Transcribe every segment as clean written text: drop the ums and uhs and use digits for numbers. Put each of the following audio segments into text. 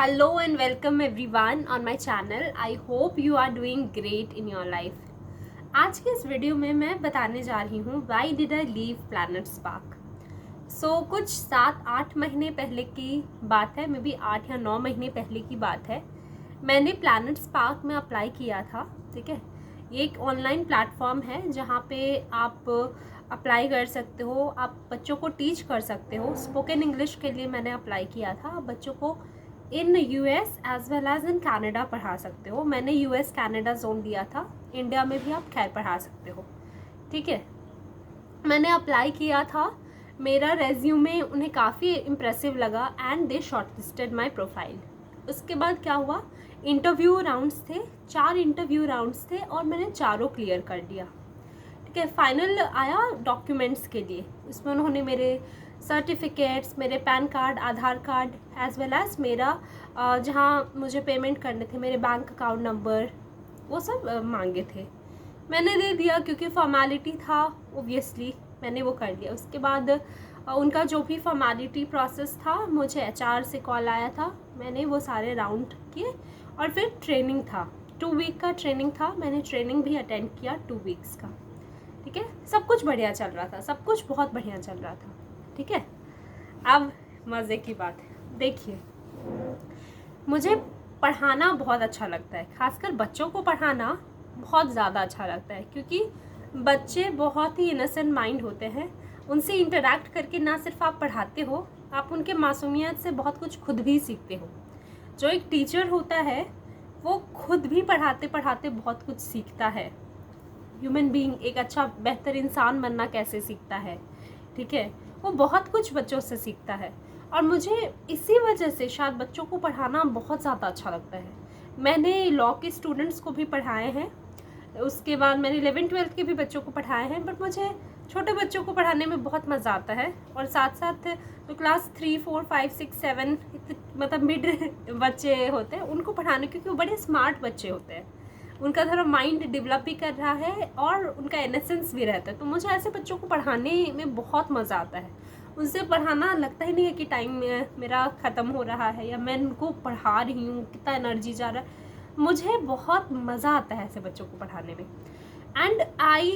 Hello and welcome everyone on my channel. I hope you are doing great in your life. आज के इस video में मैं बताने जा रही हूँ Why did I leave Planetspark? कुछ 7-8 महीने पहले की बात है, मे बी 8 या 9 महीने पहले की बात है। मैंने Planetspark में अप्लाई किया था। ठीक है, ये एक ऑनलाइन प्लेटफॉर्म है जहाँ पे आप अप्लाई कर सकते हो, आप बच्चों को टीच कर सकते हो। स्पोकन इंग्लिश के लिए मैंने अप्लाई किया था। बच्चों को in US as well as in Canada पढ़ा सकते हो। मैंने यूएस कनाडा जोन दिया था, इंडिया में भी आप खैर पढ़ा सकते हो। ठीक है, मैंने अप्लाई किया था, मेरा रेज्यूमे उन्हें काफ़ी इम्प्रेसिव लगा and they shortlisted my profile. उसके बाद क्या हुआ, इंटरव्यू राउंड्स थे, 4 इंटरव्यू राउंड्स थे और मैंने चारों क्लियर कर दिया। ठीक है, फाइनल आया डॉक्यूमेंट्स के लिए। इसमें उन्होंने मेरे सर्टिफिकेट्स, मेरे पैन कार्ड, आधार कार्ड एज वेल एज मेरा जहाँ मुझे पेमेंट करने थे, मेरे बैंक अकाउंट नंबर, वो सब मांगे थे। मैंने दे दिया क्योंकि फॉर्मेलिटी था, ओबियसली मैंने वो कर दिया। उसके बाद उनका जो भी फॉर्मेलिटी प्रोसेस था, मुझे एचआर से कॉल आया था, मैंने वो सारे राउंड किए और फिर ट्रेनिंग था, 2 वीक का ट्रेनिंग था। मैंने ट्रेनिंग भी अटेंड किया 2 वीक्स का। ठीक है, सब कुछ बढ़िया चल रहा था, सब कुछ बहुत बढ़िया चल रहा था। ठीक है, अब मज़े की बात है, देखिए मुझे पढ़ाना बहुत अच्छा लगता है, खासकर बच्चों को पढ़ाना बहुत ज़्यादा अच्छा लगता है क्योंकि बच्चे बहुत ही इनोसेंट माइंड होते हैं। उनसे इंटरेक्ट करके ना सिर्फ आप पढ़ाते हो, आप उनके मासूमियत से बहुत कुछ खुद भी सीखते हो। जो एक टीचर होता है वो खुद भी पढ़ाते पढ़ाते बहुत कुछ सीखता है। ह्यूमन बीइंग एक अच्छा बेहतर इंसान बनना कैसे सीखता है। ठीक है, वो बहुत कुछ बच्चों से सीखता है और मुझे इसी वजह से शायद बच्चों को पढ़ाना बहुत ज़्यादा अच्छा लगता है। मैंने लॉ के स्टूडेंट्स को भी पढ़ाए हैं, उसके बाद मैंने 11th-12th के भी बच्चों को पढ़ाए हैं, बट मुझे छोटे बच्चों को पढ़ाने में बहुत मज़ा आता है। और साथ साथ जो क्लास 3, 4, 5, 6, 7 मतलब मिड बच्चे होते हैं उनको पढ़ाने, क्योंकि वो बड़े स्मार्ट बच्चे होते हैं, उनका थोड़ा माइंड डेवलप भी कर रहा है और उनका इनोसेंस भी रहता है। तो मुझे ऐसे बच्चों को पढ़ाने में बहुत मज़ा आता है। उनसे पढ़ाना लगता ही नहीं है कि टाइम मेरा ख़त्म हो रहा है या मैं उनको पढ़ा रही हूँ, कितना एनर्जी जा रहा है। मुझे बहुत मज़ा आता है ऐसे बच्चों को पढ़ाने में। And I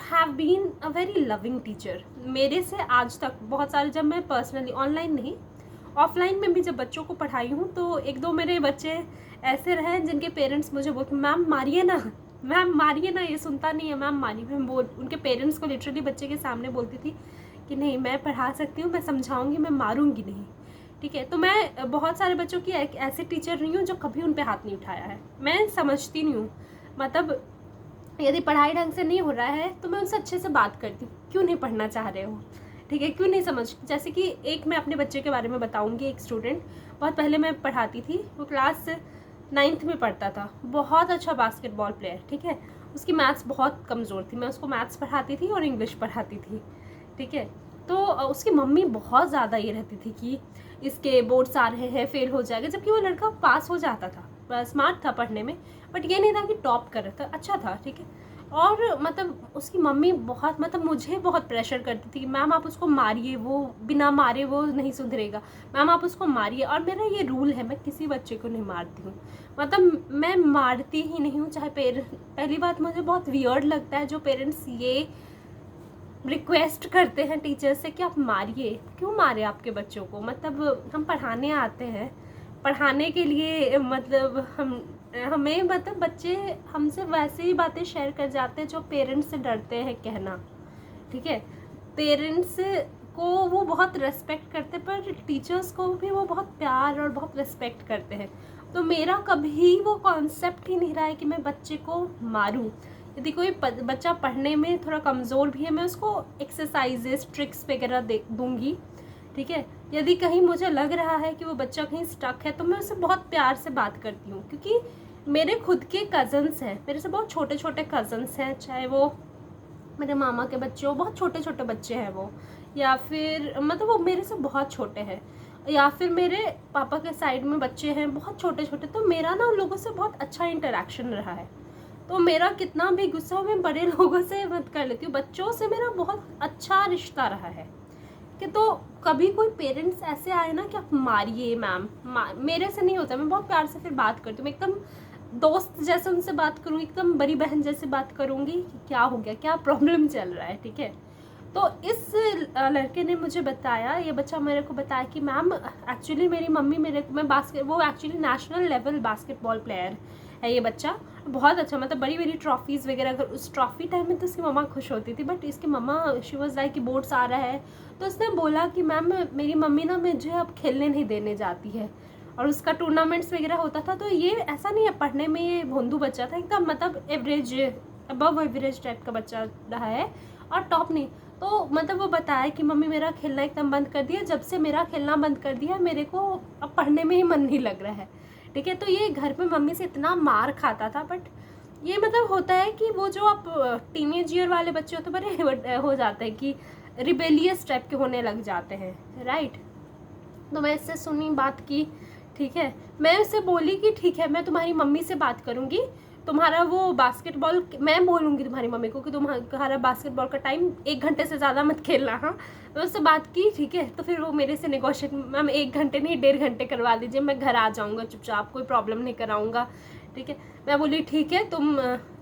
have been a very loving teacher. मेरे से आज तक बहुत सारे, जब मैं पर्सनली ऑनलाइन नहीं ऑफलाइन में भी जब बच्चों को पढ़ाई हूँ, तो 1-2 मेरे बच्चे ऐसे रहे जिनके पेरेंट्स मुझे बोलते मैम मारिए ना, मैम मारिए ना, ये सुनता नहीं है, मैम मारिए। मैं उनके पेरेंट्स को लिटरली बच्चे के सामने बोलती थी कि नहीं, मैं पढ़ा सकती हूँ, मैं समझाऊंगी, मैं मारूंगी नहीं। ठीक है, तो मैं बहुत सारे बच्चों की एक ऐसे टीचर नहीं हूँ जो कभी उन पर हाथ नहीं उठाया है। मैं समझती नहीं हूँ, मतलब यदि पढ़ाई ढंग से नहीं हो रहा है तो मैं उनसे अच्छे से बात करती हूँ, क्यों नहीं पढ़ना चाह रहे हो, ठीक है, क्यों नहीं समझ। जैसे कि एक मैं अपने बच्चे के बारे में बताऊंगी। एक स्टूडेंट बहुत पहले मैं पढ़ाती थी, वो क्लास 9th में पढ़ता था, बहुत अच्छा बास्केटबॉल प्लेयर। ठीक है, उसकी मैथ्स बहुत कमज़ोर थी, मैं उसको मैथ्स पढ़ाती थी और इंग्लिश पढ़ाती थी। ठीक है, तो उसकी मम्मी बहुत ज़्यादा ये रहती थी कि इसके बोर्ड्स आ रहे हैं, फेल हो जाएगा, जबकि वो लड़का पास हो जाता था, स्मार्ट था पढ़ने में, बट ये नहीं था कि टॉप कर रहा था, अच्छा था। ठीक है, और मतलब उसकी मम्मी बहुत, मतलब मुझे बहुत प्रेशर करती थी कि मैम आप उसको मारिए, वो बिना मारे वो नहीं सुधरेगा, मैम आप उसको मारिए। और मेरा ये रूल है, मैं किसी बच्चे को नहीं मारती हूँ, मतलब मैं मारती ही नहीं हूँ। चाहे पहली बात मुझे बहुत वियर्ड लगता है जो पेरेंट्स ये रिक्वेस्ट करते हैं टीचर से कि आप मारिए, क्यों मारे आपके बच्चों को। मतलब हम पढ़ाने आते हैं, पढ़ाने के लिए, मतलब हमें मतलब बच्चे हमसे वैसे ही बातें शेयर कर जाते हैं जो पेरेंट्स से डरते हैं कहना। ठीक है, पेरेंट्स को वो बहुत रेस्पेक्ट करते, पर टीचर्स को भी वो बहुत प्यार और बहुत रेस्पेक्ट करते हैं। तो मेरा कभी वो कॉन्सेप्ट ही नहीं रहा है कि मैं बच्चे को मारूं। यदि कोई बच्चा पढ़ने में थोड़ा कमज़ोर भी है, मैं उसको एक्सरसाइजेस, ट्रिक्स वगैरह दूंगी। ठीक है, यदि कहीं मुझे लग रहा है कि वो बच्चा कहीं स्टक है तो मैं उससे बहुत प्यार से बात करती हूँ, क्योंकि मेरे खुद के कज़न्स हैं, मेरे से बहुत छोटे छोटे कज़न्स हैं, चाहे वो मेरे मामा के बच्चे हो, बहुत छोटे छोटे बच्चे हैं वो, या फिर मतलब वो मेरे से बहुत छोटे हैं, या फिर मेरे पापा के साइड में बच्चे हैं बहुत छोटे छोटे। तो मेरा ना उन लोगों से बहुत अच्छा इंटरेक्शन रहा है, तो मेरा कितना भी गुस्सा हो मैं बड़े लोगों से मत कर लेती हूँ, बच्चों से मेरा बहुत अच्छा रिश्ता रहा है। कि तो कभी कोई पेरेंट्स ऐसे आए ना कि आप मारिए मैम, मेरे से नहीं होता, मैं बहुत प्यार से फिर बात करती हूँ, मैं एकदम दोस्त जैसे उनसे बात करूँगी, एकदम बड़ी बहन जैसे बात करूँगी कि क्या हो गया, क्या प्रॉब्लम चल रहा है, ठीक है। तो इस लड़के ने मुझे बताया, ये बच्चा मेरे को बताया कि मैम एक्चुअली मेरी मम्मी मेरे को, मैं वो actually national level basketball player है ये बच्चा, बहुत अच्छा, मतलब बड़ी बड़ी ट्रॉफीज़ वगैरह, अगर उस ट्रॉफी टाइम में तो उसकी मम्मा खुश होती थी, बट इसकी मम्मा शी वाज लाइक कि बोर्ड्स आ रहा है, तो उसने बोला कि मैम मेरी मम्मी ना मुझे अब खेलने नहीं देने जाती है, और उसका टूर्नामेंट्स वगैरह होता था, तो ये ऐसा नहीं है पढ़ने में ये भोंदू बच्चा था, एकदम मतलब एवरेज, अबव एवरेज टाइप का बच्चा रहा है, और टॉप नहीं। तो मतलब वो बताया कि मम्मी मेरा खेलना एकदम बंद कर दिया, जब से मेरा खेलना बंद कर दिया मेरे को अब पढ़ने में ही मन नहीं लग रहा है, ठीक है। तो ये घर पे मम्मी से इतना मार खाता था, बट ये मतलब होता है कि वो जो आप टीनेज ईयर वाले बच्चे होते बड़े हो जाते हैं कि रिबेलियस टाइप के होने लग जाते हैं, राइट। तो मैं इससे सुनी, बात की, ठीक है। मैं उससे बोली कि ठीक है मैं तुम्हारी मम्मी से बात करूँगी, तुम्हारा वो बास्केटबॉल मैं बोलूँगी तुम्हारी मम्मी को कि तुम्हारा बास्केटबॉल का टाइम 1 घंटे से ज़्यादा मत खेलना, हाँ। मैं उससे बात की, ठीक है। तो फिर वो मेरे से नेगोशिएट, मैम 1 घंटे नहीं 1.5 घंटे करवा दीजिए, मैं घर आ जाऊँगा चुपचाप, कोई प्रॉब्लम नहीं कराऊँगा, ठीक है। मैं बोली ठीक है, तुम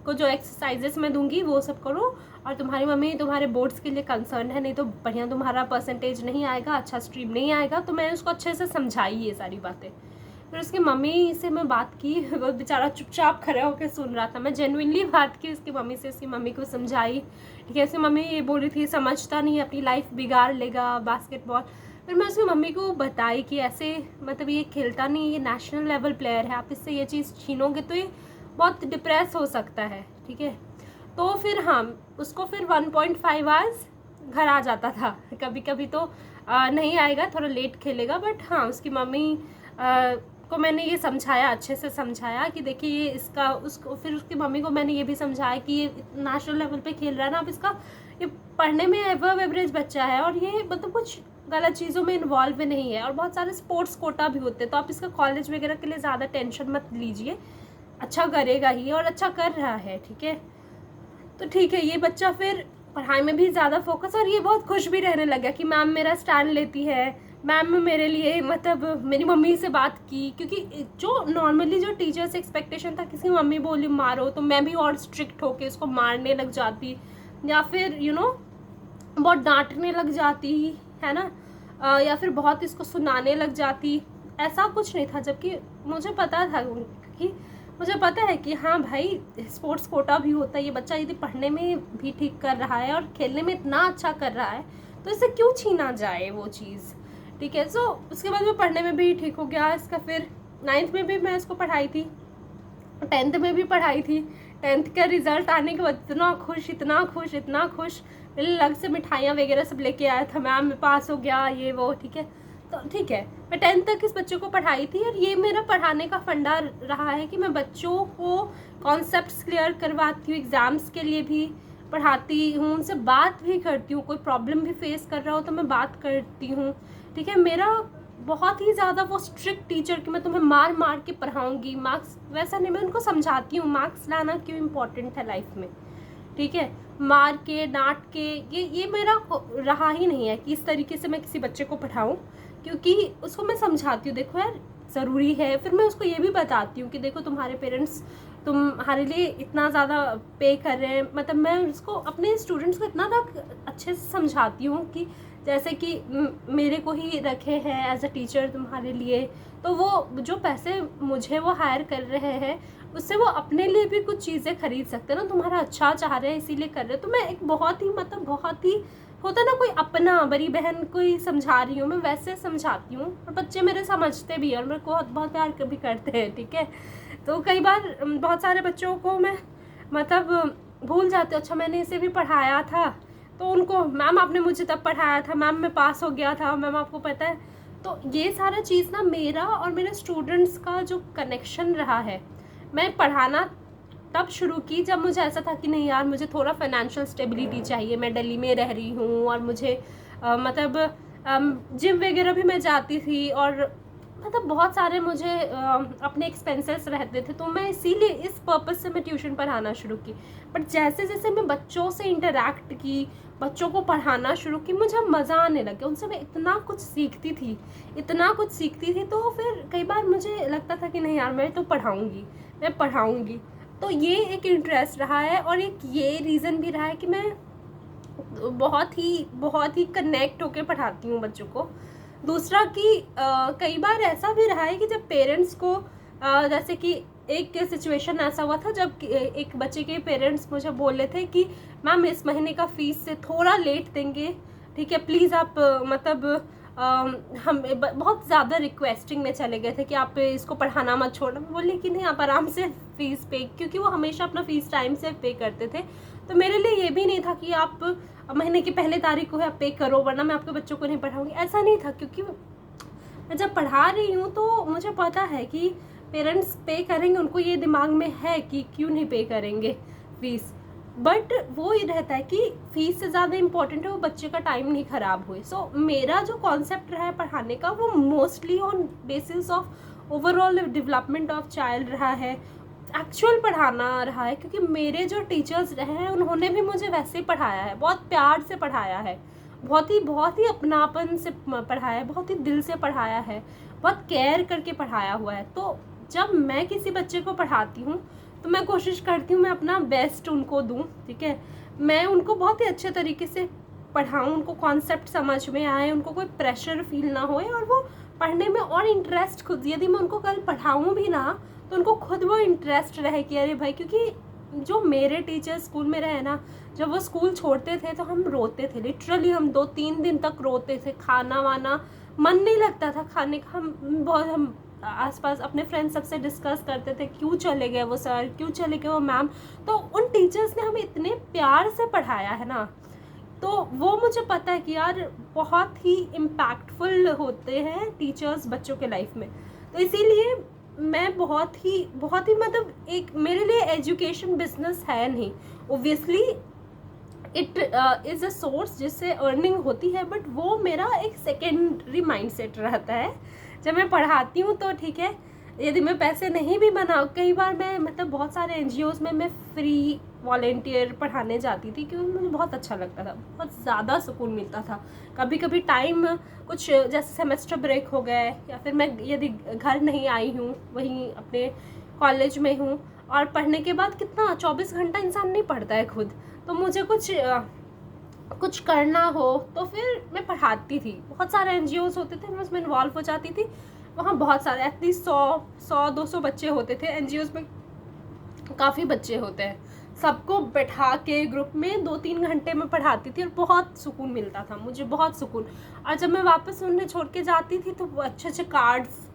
को जो एक्सरसाइजेस मैं दूंगी वो सब करो, और तुम्हारी मम्मी तुम्हारे बोर्ड्स के लिए कंसर्न है, नहीं तो बढ़िया तुम्हारा परसेंटेज नहीं आएगा, अच्छा स्ट्रीम नहीं आएगा। तो मैंने उसको अच्छे से समझाई ये सारी बातें। फिर उसकी मम्मी से मैं बात की, वो बेचारा चुपचाप खड़ा होकर सुन रहा था, मैं जेन्युइनली बात की उसकी मम्मी से, उसकी मम्मी को समझाई, ठीक है। उसकी मम्मी ये बोल रही थी समझता नहीं, अपनी लाइफ बिगाड़ लेगा बास्केटबॉल। फिर मैं उसकी मम्मी को बताई कि ऐसे मतलब ये खेलता नहीं, ये नेशनल लेवल प्लेयर है, आप इससे ये चीज़ छीनोगे तो ये बहुत डिप्रेस हो सकता है, ठीक है। तो फिर हाँ, उसको फिर 1.5 आवर्स घर आ जाता था, कभी कभी तो नहीं आएगा, थोड़ा लेट खेलेगा, बट हाँ उसकी मम्मी को मैंने ये समझाया, अच्छे से समझाया कि देखिए ये इसका उसको, फिर उसकी मम्मी को मैंने ये भी समझाया कि ये नेशनल लेवल पे खेल रहा है ना, अब इसका ये पढ़ने में एवब एवरेज बच्चा है, और ये मतलब कुछ गलत चीज़ों में इन्वॉल्व नहीं है, और बहुत सारे स्पोर्ट्स कोटा भी होते हैं, तो आप इसका कॉलेज वगैरह के लिए ज़्यादा टेंशन मत लीजिए, अच्छा करेगा ही, और अच्छा कर रहा है, ठीक है। तो ठीक है, ये बच्चा फिर पढ़ाई में भी ज़्यादा फोकस, और ये बहुत खुश भी रहने लगा कि मैम मेरा स्टैंड लेती है, मैम मेरे लिए, मतलब मेरी मम्मी से बात की, क्योंकि जो नॉर्मली जो टीचर से एक्सपेक्टेशन था, किसी मम्मी बोली मारो तो मैं भी और स्ट्रिक्ट होके उसको मारने लग जाती, या फिर बहुत डांटने लग जाती है ना, या फिर बहुत इसको सुनाने लग जाती, ऐसा कुछ नहीं था। जबकि मुझे पता था कि मुझे पता है कि हाँ भाई स्पोर्ट्स कोटा भी होता है, ये बच्चा यदि पढ़ने में भी ठीक कर रहा है और खेलने में इतना अच्छा कर रहा है तो इसे क्यों छीना जाए वो चीज़, ठीक है। सो उसके बाद वो पढ़ने में भी ठीक हो गया इसका। फिर 9th में भी मैं इसको पढ़ाई थी, 10th में भी पढ़ाई थी। 10th का रिजल्ट आने के बाद इतना खुश, इतना खुश, इतना खुश, मेरे अलग से मिठाइयाँ वगैरह सब लेके आया था, मैम मैं पास हो गया ये वो, ठीक है। तो ठीक है, मैं 10th तक इस बच्चों को पढ़ाई थी, और ये मेरा पढ़ाने का फंडा रहा है कि मैं बच्चों को कॉन्सेप्ट्स क्लियर करवाती हूँ, एग्ज़ाम्स के लिए भी पढ़ाती हूँ, उनसे बात भी करती हूँ, कोई प्रॉब्लम भी फेस कर रहा हो तो मैं बात करती हूँ, ठीक है। मेरा बहुत ही ज़्यादा वो स्ट्रिक्ट टीचर कि मैं तुम्हें मार मार के पढ़ाऊँगी, मार्क्स वैसा नहीं, मैं उनको समझाती हूँ मार्क्स लाना क्यों इम्पोर्टेंट है लाइफ में, ठीक है। मार के डांट के ये मेरा रहा ही नहीं है कि इस तरीके से मैं किसी बच्चे को पढ़ाऊँ, क्योंकि उसको मैं समझाती हूँ देखो यार ज़रूरी है। फिर मैं उसको ये भी बताती हूँ कि देखो तुम्हारे पेरेंट्स तुम्हारे लिए इतना ज़्यादा पे कर रहे हैं, मतलब मैं उसको अपने स्टूडेंट्स को इतना तक अच्छे से समझाती हूँ कि जैसे कि मेरे को ही रखे हैं एज अ टीचर तुम्हारे लिए, तो वो जो पैसे मुझे वो हायर कर रहे हैं उससे वो अपने लिए भी कुछ चीज़ें खरीद सकते हैं ना, तुम्हारा अच्छा चाह रहे हैं इसीलिए कर रहे हैं। तो मैं एक बहुत ही मतलब बहुत ही होता ना कोई अपना बड़ी बहन को ही समझा रही हूँ, मैं वैसे समझाती हूँ, और बच्चे मेरे समझते भी हैं और मेरे को बहुत प्यार भी करते हैं, ठीक है। तो कई बार बहुत सारे बच्चों को मैं मतलब भूल जाते, अच्छा मैंने इसे भी पढ़ाया था, तो उनको मैम आपने मुझे तब पढ़ाया था, मैम मैं पास हो गया था, मैम आपको पता है। तो ये सारा चीज़ ना मेरा और मेरे स्टूडेंट्स का जो कनेक्शन रहा है, मैं पढ़ाना तब शुरू की जब मुझे ऐसा था कि नहीं यार मुझे थोड़ा फाइनेंशियल स्टेबिलिटी चाहिए, मैं दिल्ली में रह रही हूँ और मुझे मतलब जिम वगैरह भी मैं जाती थी, और मतलब बहुत सारे मुझे अपने एक्सपेंसेस रहते थे, तो मैं इसीलिए इस पर्पज़ से मैं ट्यूशन पढ़ाना शुरू की। बट जैसे जैसे मैं बच्चों से इंटरेक्ट की, बच्चों को पढ़ाना शुरू की, मुझे मज़ा आने लगा। उनसे मैं इतना कुछ सीखती थी, इतना कुछ सीखती थी। तो फिर कई बार मुझे लगता था कि नहीं यार, मैं तो पढ़ाऊँगी, मैं पढ़ाऊँगी। तो ये एक इंटरेस्ट रहा है, और एक ये रीज़न भी रहा है कि मैं बहुत ही कनेक्ट होके पढ़ाती हूँ बच्चों को। दूसरा कि कई बार ऐसा भी रहा है कि जब पेरेंट्स को जैसे कि एक सिचुएशन ऐसा हुआ था जब एक बच्चे के पेरेंट्स मुझे बोल रहे थे कि मैम इस महीने का फीस से थोड़ा लेट देंगे, ठीक है प्लीज़ आप मतलब हम बहुत ज़्यादा रिक्वेस्टिंग में चले गए थे कि आप इसको पढ़ाना मत छोड़ना। मैं बोली कि नहीं, आप आराम से फ़ीस पे, क्योंकि वो हमेशा अपना फ़ीस टाइम से पे करते थे। तो मेरे लिए ये भी नहीं था कि आप महीने की पहले तारीख को है आप पे करो, वरना मैं आपके बच्चों को नहीं पढ़ाऊँगी, ऐसा नहीं था। क्योंकि मैं जब पढ़ा रही हूँ तो मुझे पता है कि पेरेंट्स पे करेंगे, उनको ये दिमाग में है कि क्यों नहीं पे करेंगे फ़ीस। बट वो ये रहता है कि फ़ीस से ज़्यादा इम्पॉर्टेंट है वो बच्चे का टाइम नहीं ख़राब हुए। सो मेरा जो कॉन्सेप्ट रहा है पढ़ाने का, वो mostly on basis of overall development of child रहा है, एक्चुअल पढ़ाना रहा है। क्योंकि मेरे जो टीचर्स रहे हैं उन्होंने भी मुझे वैसे ही पढ़ाया है, बहुत प्यार से पढ़ाया है, बहुत ही अपनापन से पढ़ाया है, बहुत ही दिल से पढ़ाया है, बहुत केयर करके पढ़ाया हुआ है। तो जब मैं किसी बच्चे को पढ़ाती हूँ तो मैं कोशिश करती हूँ मैं अपना बेस्ट उनको दूँ, ठीक है। मैं उनको बहुत ही अच्छे तरीके से पढ़ाऊँ, उनको कॉन्सेप्ट समझ में आए, उनको कोई प्रेशर फील ना होए, और वो पढ़ने में और इंटरेस्ट खुद, यदि मैं उनको कल पढ़ाऊँ भी ना तो उनको खुद वो इंटरेस्ट रहे कि अरे भाई, क्योंकि जो मेरे टीचर स्कूल में रहे ना, जब वो स्कूल छोड़ते थे तो हम रोते थे, लिटरली हम 2-3 दिन तक रोते थे, खाना वाना मन नहीं लगता था खाने का। हम आसपास अपने फ्रेंड्स सबसे डिस्कस करते थे क्यों चले गए वो सर, क्यों चले गए वो मैम। तो उन टीचर्स ने हमें इतने प्यार से पढ़ाया है ना, तो वो मुझे पता है कि यार बहुत ही इम्पैक्टफुल होते हैं टीचर्स बच्चों के लाइफ में। तो इसीलिए मैं बहुत ही मतलब, एक मेरे लिए एजुकेशन बिजनेस है नहीं, obviously it is a source जिससे अर्निंग होती है, बट वो मेरा एक सेकेंडरी माइंडसेट रहता है। जब मैं पढ़ाती हूँ तो ठीक है, यदि मैं पैसे नहीं भी बनाऊँ, कई बार मैं मतलब बहुत सारे एनजीओज़ में मैं फ्री वॉलेंटियर पढ़ाने जाती थी, क्योंकि मुझे बहुत अच्छा लगता था, बहुत ज़्यादा सुकून मिलता था। कभी कभी टाइम कुछ जैसे सेमेस्टर ब्रेक हो गए, या फिर मैं यदि घर नहीं आई हूँ, वहीं अपने कॉलेज में हूँ, और पढ़ने के बाद कितना 24 घंटा इंसान नहीं पढ़ता है खुद, तो मुझे कुछ करना हो तो फिर मैं पढ़ाती थी। बहुत सारे एनजीओज़ होते थे, मैं उसमें इन्वॉल्व हो जाती थी। वहाँ बहुत सारे एटलीस्ट 100-200 बच्चे होते थे। एनजीओज़ में काफ़ी बच्चे होते हैं, सबको बैठा के ग्रुप में 2-3 घंटे में पढ़ाती थी, और बहुत सुकून मिलता था मुझे, बहुत सुकून। और जब मैं वापस उन्हें छोड़ के जाती थी तो वो अच्छे अच्छे कार्ड्स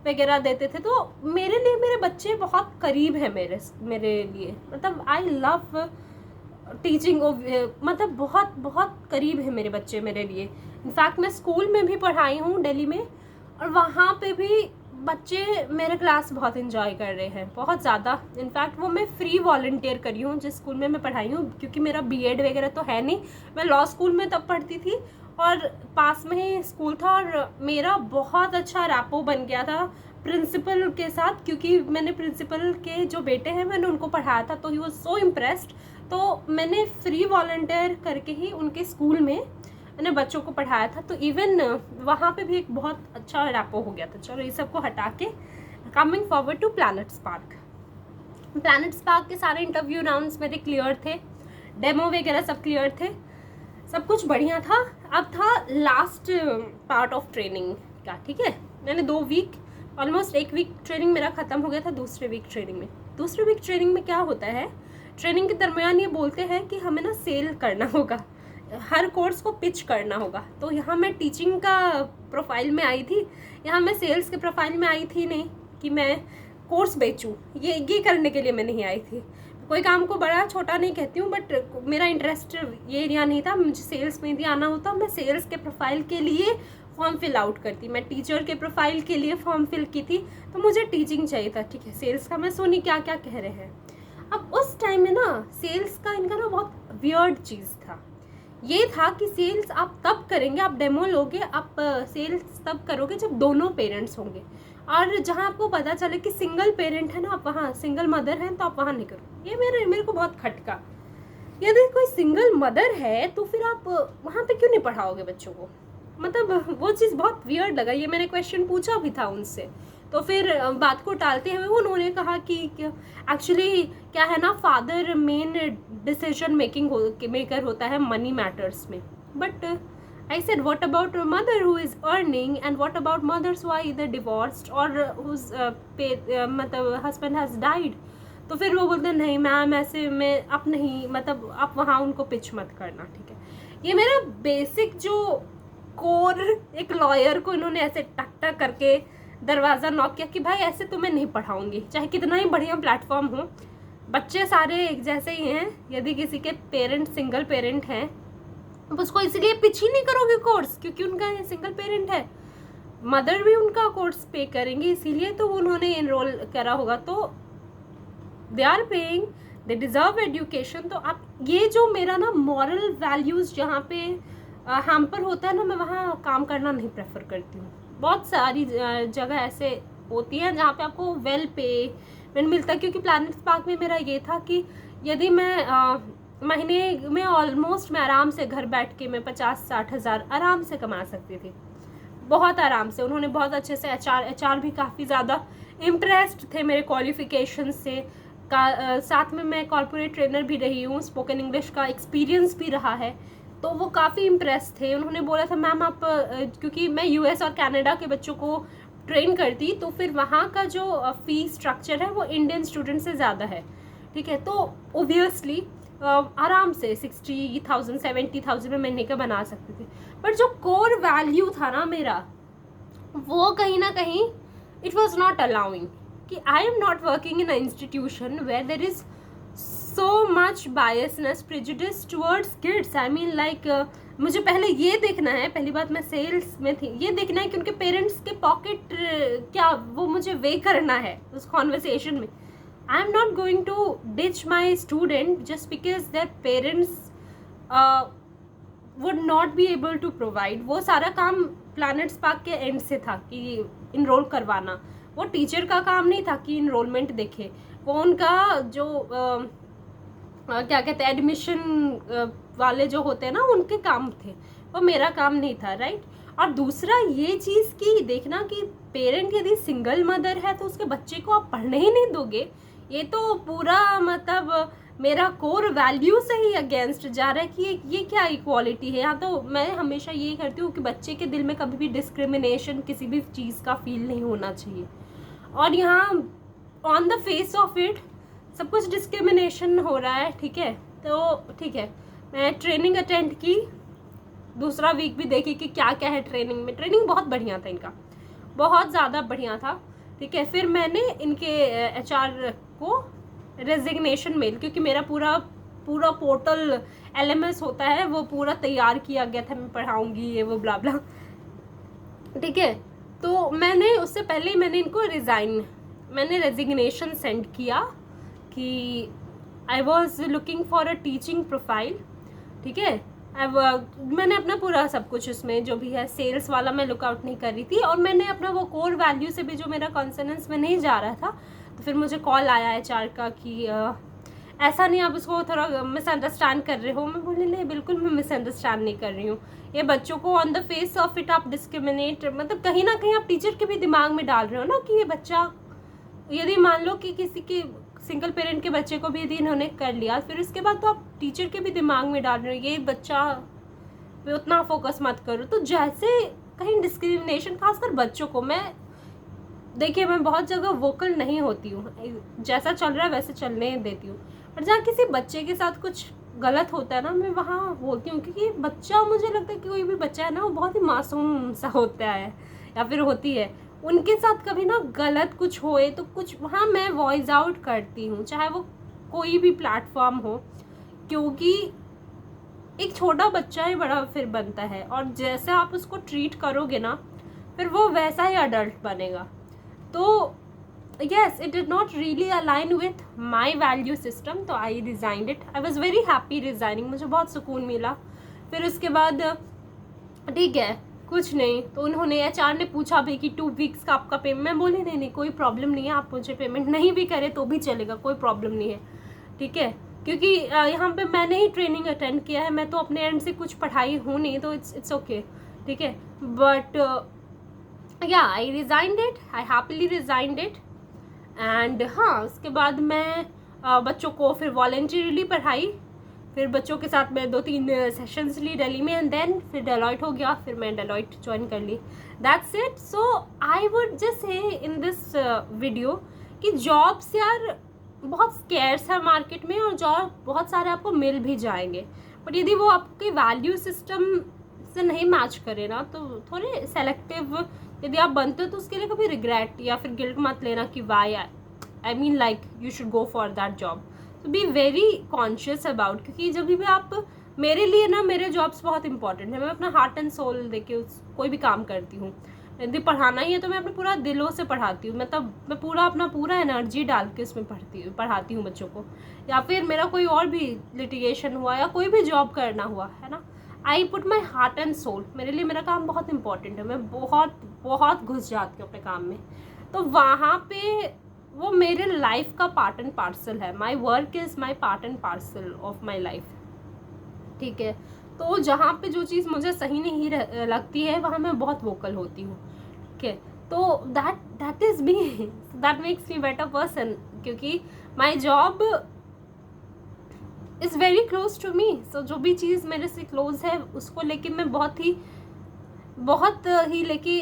वगैरह देते थे। तो मेरे लिए मेरे बच्चे बहुत करीब है मेरे लिए, मतलब आई लव टीचिंग, मतलब बहुत करीब है मेरे बच्चे मेरे लिए। इनफैक्ट मैं स्कूल में भी पढ़ाई हूँ दिल्ली में, और वहाँ पे भी बच्चे मेरे क्लास बहुत इन्जॉय कर रहे हैं, बहुत ज़्यादा। इनफैक्ट वो मैं फ्री वॉलंटियर करी हूँ जिस स्कूल में मैं पढ़ाई हूँ, क्योंकि मेरा बीएड वगैरह तो है नहीं। मैं लॉ स्कूल में तब पढ़ती थी, और पास में ही स्कूल था, और मेरा बहुत अच्छा रैपो बन गया था प्रिंसिपल के साथ, क्योंकि मैंने प्रिंसिपल के जो बेटे हैं मैंने उनको पढ़ाया था, तो ही वॉज सो इम्प्रेस्ड। तो मैंने फ्री वॉलंटियर करके ही उनके स्कूल में मैंने बच्चों को पढ़ाया था। तो इवन वहाँ पे भी एक बहुत अच्छा रैपो हो गया था। चलो ये सबको हटा के कमिंग फॉरवर्ड टू प्लैनेट्सपार्क। प्लैनेट्सपार्क के सारे इंटरव्यू राउंड्स मेरे क्लियर थे, डेमो वगैरह सब क्लियर थे, सब कुछ बढ़िया था। अब था लास्ट पार्ट ऑफ ट्रेनिंग का, ठीक है। मैंने 2 वीक, ऑलमोस्ट 1 वीक ट्रेनिंग मेरा ख़त्म हो गया था। दूसरे वीक ट्रेनिंग में क्या होता है, ट्रेनिंग के दरमियान ये बोलते हैं कि हमें ना सेल करना होगा, हर कोर्स को पिच करना होगा। तो यहाँ मैं टीचिंग का प्रोफाइल में आई थी, यहाँ मैं सेल्स के प्रोफाइल में आई थी, नहीं कि मैं कोर्स बेचूँ, ये करने के लिए मैं नहीं आई थी। कोई काम को बड़ा छोटा नहीं कहती हूँ, बट मेरा इंटरेस्ट ये एरिया नहीं था, मुझे सेल्स में भी आना होता। मैं सेल्स के प्रोफाइल के लिए फॉर्म फिल आउट करती, मैं टीचर के प्रोफाइल के लिए फॉर्म फिल की थी, तो मुझे टीचिंग चाहिए था, ठीक है। सेल्स का मैं सुनी क्या क्या कह रहे हैं। अब उस टाइम में ना सेल्स का इनका ना बहुत वियर्ड चीज़ था ये था कि सेल्स आप तब करेंगे, आप डेमो लोगे, आप सेल्स तब करोगे जब दोनों पेरेंट्स होंगे। और जहाँ आपको पता चले कि सिंगल पेरेंट है ना, आप वहाँ सिंगल मदर हैं तो आप वहाँ नहीं करो। ये मेरे को बहुत खटका। यदि कोई सिंगल मदर है तो फिर आप वहाँ पे क्यों नहीं पढ़ाओगे बच्चों को? मतलब वो चीज़ बहुत वियर्ड लगा। ये मैंने क्वेश्चन पूछा भी था उनसे, तो फिर बात को टालते हुए उन्होंने कहा कि एक्चुअली क्या है ना, फादर मेन डिसीजन मेकर होता है मनी मैटर्स में। But I said what about mother who is earning, and what about mothers who are either divorced और हुज मतलब हस्बैंड हैज़ डाइड। तो फिर वो बोलते नहीं मैम ऐसे में आप नहीं, मतलब आप वहाँ उनको पिच मत करना, ठीक है। ये मेरा बेसिक जो कोर, एक लॉयर को इन्होंने ऐसे टक टक करके दरवाज़ा नॉक किया कि भाई ऐसे तो मैं नहीं पढ़ाऊंगी, चाहे कितना ही बढ़िया प्लेटफॉर्म हो, बच्चे सारे एक जैसे ही हैं। यदि किसी के पेरेंट सिंगल पेरेंट हैं तो उसको इसलिए पिच ही नहीं करोगे कोर्स क्योंकि उनका सिंगल पेरेंट है, मदर भी उनका कोर्स पे करेंगे, इसीलिए तो उन्होंने एनरोल करा होगा। तो they are paying, they deserve education. तो आप ये जो मेरा ना मॉरल वैल्यूज़ जहाँ पे हैम्पर होता है ना, मैं वहाँ काम करना नहीं प्रेफर करती हूँ। बहुत सारी जगह ऐसे होती हैं जहाँ पे आपको वेल पेमेंट मिलता है, क्योंकि प्लैनेट स्पार्क में मेरा ये था कि यदि मैं महीने में ऑलमोस्ट मैं आराम से घर बैठ के मैं 50-60 हज़ार आराम से कमा सकती थी, बहुत आराम से। उन्होंने बहुत अच्छे से एचआर भी काफ़ी ज़्यादा इम्प्रेस्ड थे मेरे क्वालिफिकेशन से। साथ में मैं कॉर्पोरेट ट्रेनर भी रही हूँ, स्पोकन इंग्लिश का एक्सपीरियंस भी रहा है, तो वो काफ़ी इम्प्रेस थे। उन्होंने बोला था मैम आप क्योंकि मैं यूएस और कनाडा के बच्चों को ट्रेन करती, तो फिर वहाँ का जो फ़ी स्ट्रक्चर है वो इंडियन स्टूडेंट से ज़्यादा है, ठीक है। तो ओबियसली आराम से 60,000 70,000 में महीने का बना सकते थे। बट जो कोर वैल्यू था ना मेरा, वो कहीं ना कहीं इट वॉज नॉट अलाउइंग कि I am not working in a institution where there is so much biasness prejudice towards kids. I mean like मुझे पहले ये देखना है, पहली बात मैं सेल्स में थी, ये देखना है कि उनके पेरेंट्स के पॉकेट क्या वो मुझे वे करना है उस कॉन्वर्सेशन में। I am not going to ditch my student just because their parents would not be able to provide. वो सारा काम प्लैनेट स्पार्क के एंड से था कि इनरोल करवाना, वो टीचर का काम नहीं था कि इनरोलमेंट देखे, वो उनका जो क्या कहते हैं एडमिशन वाले जो होते हैं ना उनके काम थे, वो मेरा काम नहीं था, राइट। और दूसरा ये चीज़ की देखना कि पेरेंट यदि सिंगल मदर है तो उसके बच्चे को आप पढ़ने ही नहीं दोगे, ये तो पूरा मतलब मेरा कोर वैल्यू से ही अगेंस्ट जा रहा है कि ये क्या इक्वालिटी है। यहाँ तो मैं हमेशा ये करती हूँ कि बच्चे के दिल में कभी भी डिस्क्रिमिनेशन किसी भी चीज़ का फील नहीं होना चाहिए, और यहाँ on the face of it सब कुछ डिस्क्रिमिनेशन हो रहा है, ठीक है। तो ठीक है, मैं ट्रेनिंग अटेंड की, दूसरा वीक भी देखी कि क्या क्या है ट्रेनिंग में। ट्रेनिंग बहुत बढ़िया था इनका, बहुत ज़्यादा बढ़िया था, ठीक है। फिर मैंने इनके एचआर को रेजिग्नेशन मेल, क्योंकि मेरा पूरा पोर्टल एलएमएस होता है वो पूरा तैयार किया गया था, मैं पढ़ाऊँगी ये वो ब्ला ब्ला, ठीक है। तो मैंने उससे पहले मैंने इनको मैंने रेजिग्नेशन सेंड किया कि I was looking for a teaching profile, ठीक है। मैंने अपना पूरा सब कुछ उसमें जो भी है सेल्स वाला मैं लुकआउट नहीं कर रही थी, और मैंने अपना वो कोर वैल्यू से भी जो मेरा कॉन्सनेंस में नहीं जा रहा था। तो फिर मुझे कॉल आया एचआर का कि ऐसा नहीं, आप इसको थोड़ा मिसअंडरस्टैंड कर रहे हो। मैं बोली नहीं बिल्कुल मैं मिसअंडरस्टैंड नहीं कर रही हूँ, ये बच्चों को on the face of it आप डिस्क्रिमिनेट, मतलब कहीं ना कहीं आप टीचर के भी दिमाग में डाल रहे हो ना कि ये बच्चा, यदि मान लो कि किसी के सिंगल पेरेंट के बच्चे को भी यदि इन्होंने कर लिया, फिर उसके बाद तो आप टीचर के भी दिमाग में डाल रहे हो ये बच्चा पे उतना फोकस मत करो। तो जैसे कहीं डिस्क्रिमिनेशन, खासकर बच्चों को, मैं देखिए मैं बहुत जगह वोकल नहीं होती हूँ, जैसा चल रहा है वैसे चलने देती हूँ, पर जहाँ किसी बच्चे के साथ कुछ गलत होता है ना मैं वहाँ बोलती हूँ, क्योंकि बच्चा, मुझे लगता है कि कोई भी बच्चा है ना वो बहुत ही मासूम सा होता है या फिर होती है, उनके साथ कभी ना गलत कुछ होए तो कुछ वहाँ मैं वॉइस आउट करती हूँ, चाहे वो कोई भी प्लेटफॉर्म हो, क्योंकि एक छोटा बच्चा ही बड़ा फिर बनता है, और जैसे आप उसको ट्रीट करोगे ना फिर वो वैसा ही अडल्ट बनेगा। तो yes, it did not really align with my value system, तो I resigned it. I was very happy resigning, मुझे बहुत सुकून मिला फिर उसके बाद ठीक है कुछ नहीं, तो उन्होंने एचआर ने पूछा भी कि 2 वीक्स का आपका पेमेंट, मैं बोली नहीं नहीं कोई प्रॉब्लम नहीं है, आप मुझे पेमेंट नहीं भी करें तो भी चलेगा, कोई प्रॉब्लम नहीं है, ठीक है, क्योंकि यहाँ पे मैंने ही ट्रेनिंग अटेंड किया है, मैं तो अपने एंड से कुछ पढ़ाई हूँ नहीं, तो इट्स ओके, ठीक है, but yeah I resigned it, I happily resigned it. And हाँ, उसके बाद मैं बच्चों को फिर वॉलेंटरीली पढ़ाई, फिर बच्चों के साथ मैं 2-3 सेशंस ली दिल्ली में, एंड देन फिर डेलॉइट हो गया, फिर मैं डेलॉइट ज्वाइन कर ली, that's it. So I would just say in this video कि जॉब्स यार बहुत स्केर्स है मार्केट में, और जॉब बहुत सारे आपको मिल भी जाएंगे, बट यदि वो आपके वैल्यू सिस्टम से नहीं मैच करे ना, तो थोड़े सेलेक्टिव यदि आप बनते हो तो उसके लिए कभी रिग्रेट या फिर गिल्ट मत लेना कि why I mean like you should go for that job. तो बी वेरी कॉन्शियस अबाउट, क्योंकि जब भी आप, मेरे लिए ना मेरे जॉब्स बहुत इंपॉर्टेंट है, मैं अपना हार्ट एंड सोल देके उस कोई भी काम करती हूँ, यदि पढ़ाना ही है तो मैं अपने पूरा दिलों से पढ़ाती हूँ, मतलब मैं पूरा एनर्जी डाल के उसमें पढ़ाती हूँ बच्चों को, या फिर मेरा कोई और भी लिटिगेशन हुआ या कोई भी जॉब करना हुआ है ना, I put my heart and soul, मेरे लिए मेरा काम बहुत इंपॉर्टेंट है, मैं बहुत घुस जाती हूँ अपने काम में, तो वहाँ पे वो मेरे लाइफ का पार्ट एंड पार्सल है, my work is my part and parcel of my life, ठीक है। तो जहाँ पे जो चीज़ मुझे सही नहीं लगती है वहाँ मैं बहुत वोकल होती हूँ, ठीक है, तो that is me, that makes me better person, क्योंकि my job is very close to me, so जो भी चीज़ मेरे से क्लोज है उसको लेके मैं बहुत ही लेके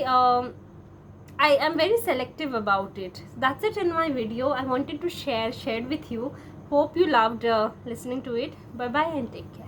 I am very selective about it. That's it in my video. I wanted to share with you. Hope you loved listening to it. Bye bye and take care.